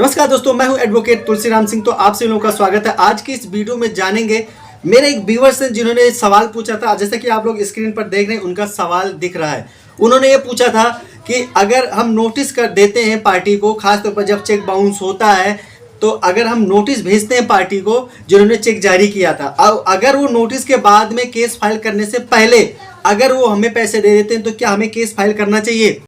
नमस्कार दोस्तों, मैं हूं एडवोकेट तुलसीराम सिंह। तो आप सभी लोगों का स्वागत है। आज की इस वीडियो में जानेंगे, मेरे एक व्यूअर्स हैं जिन्होंने सवाल पूछा था। जैसा कि आप लोग स्क्रीन पर देख रहे हैं, उनका सवाल दिख रहा है। उन्होंने ये पूछा था कि अगर हम नोटिस कर देते हैं पार्टी को, खासतौर पर जब चेक बाउंस होता है, तो अगर हम नोटिस भेजते हैं पार्टी को जिन्होंने चेक जारी किया था, और अगर वो नोटिस के बाद में केस फाइल करने से पहले अगर वो हमें पैसे दे देते हैं, तो क्या हमें केस फाइल करना चाहिए?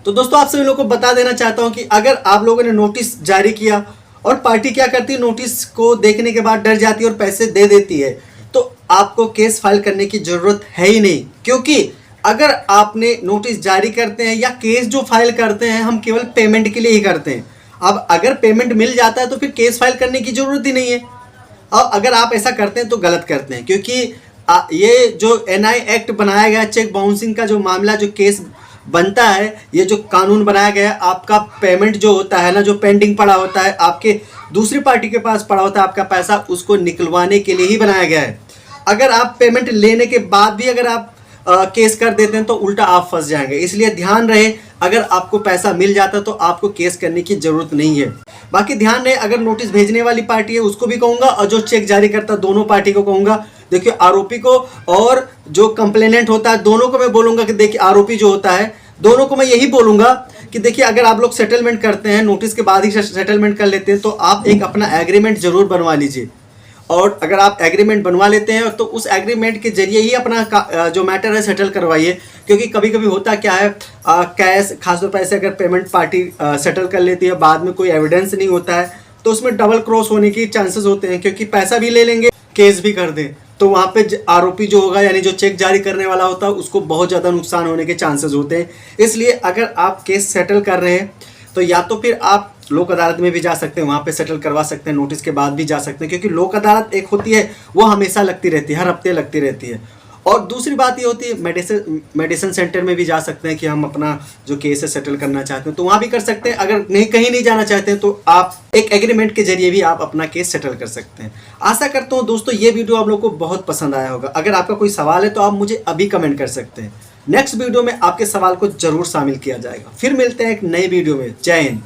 तो दोस्तों, आप सभी लोगों को बता देना चाहता हूं कि अगर आप लोगों ने नोटिस जारी किया और पार्टी क्या करती है, नोटिस को देखने के बाद डर जाती है और पैसे दे देती है, तो आपको केस फाइल करने की जरूरत है ही नहीं। क्योंकि अगर आपने नोटिस जारी करते हैं या केस जो फाइल करते हैं, हम केवल पेमेंट के लिए ही करते हैं। अब अगर पेमेंट मिल जाता है तो फिर केस फाइल करने की जरूरत ही नहीं है। और अगर आप ऐसा करते हैं तो गलत करते हैं, क्योंकि ये जो एनआई एक्ट बनाया गया, चेक बाउंसिंग का जो मामला, जो केस बनता है, ये जो कानून बनाया गया है, आपका पेमेंट जो होता है ना, जो पेंडिंग पड़ा होता है, आपके दूसरी पार्टी के पास पड़ा होता है आपका पैसा, उसको निकलवाने के लिए ही बनाया गया है। अगर आप पेमेंट लेने के बाद भी अगर आप केस कर देते हैं तो उल्टा आप फंस जाएंगे। इसलिए ध्यान रहे, अगर आपको पैसा मिल जाता तो आपको केस करने की जरूरत नहीं है। बाकी ध्यान रहे, अगर नोटिस भेजने वाली पार्टी है उसको भी कहूंगा, और जो चेक जारी करता दोनों पार्टी को कहूंगा। देखिए, आरोपी को और जो कंप्लेनेंट होता है, दोनों को मैं बोलूंगा कि देखिए, आरोपी जो होता है, दोनों को मैं यही बोलूंगा कि देखिए, अगर आप लोग सेटलमेंट करते हैं, नोटिस के बाद ही सेटलमेंट कर लेते हैं, तो आप एक अपना एग्रीमेंट जरूर बनवा लीजिए। और अगर आप एग्रीमेंट बनवा लेते हैं तो उस एग्रीमेंट के जरिए ही अपना जो मैटर है सेटल करवाइए। क्योंकि कभी कभी होता क्या है, कैश खासतौर पर ऐसे अगर पेमेंट पार्टी सेटल कर लेती है, बाद में कोई एविडेंस नहीं होता है, तो उसमें डबल क्रॉस होने की चांसेस होते हैं। क्योंकि पैसा भी ले लेंगे, केस भी कर दें, तो वहाँ पे आरोपी जो होगा, यानी जो चेक जारी करने वाला होता है, उसको बहुत ज़्यादा नुकसान होने के चांसेस होते हैं। इसलिए अगर आप केस सेटल कर रहे हैं तो या तो फिर आप लोक अदालत में भी जा सकते हैं, वहाँ पे सेटल करवा सकते हैं, नोटिस के बाद भी जा सकते हैं। क्योंकि लोक अदालत एक होती है, वो हमेशा लगती रहती है, हर हफ्ते लगती रहती है। और दूसरी बात ये होती है, मेडिसिन सेंटर में भी जा सकते हैं कि हम अपना जो केस है सेटल करना चाहते हैं, तो वहाँ भी कर सकते हैं। अगर कहीं नहीं जाना चाहते हैं तो आप एक एग्रीमेंट के जरिए भी आप अपना केस सेटल कर सकते हैं। आशा करता हूँ दोस्तों, ये वीडियो आप लोगों को बहुत पसंद आया होगा। अगर आपका कोई सवाल है तो आप मुझे अभी कमेंट कर सकते हैं। नेक्स्ट वीडियो में आपके सवाल को जरूर शामिल किया जाएगा। फिर मिलते हैं एक नई वीडियो में। जय हिंद।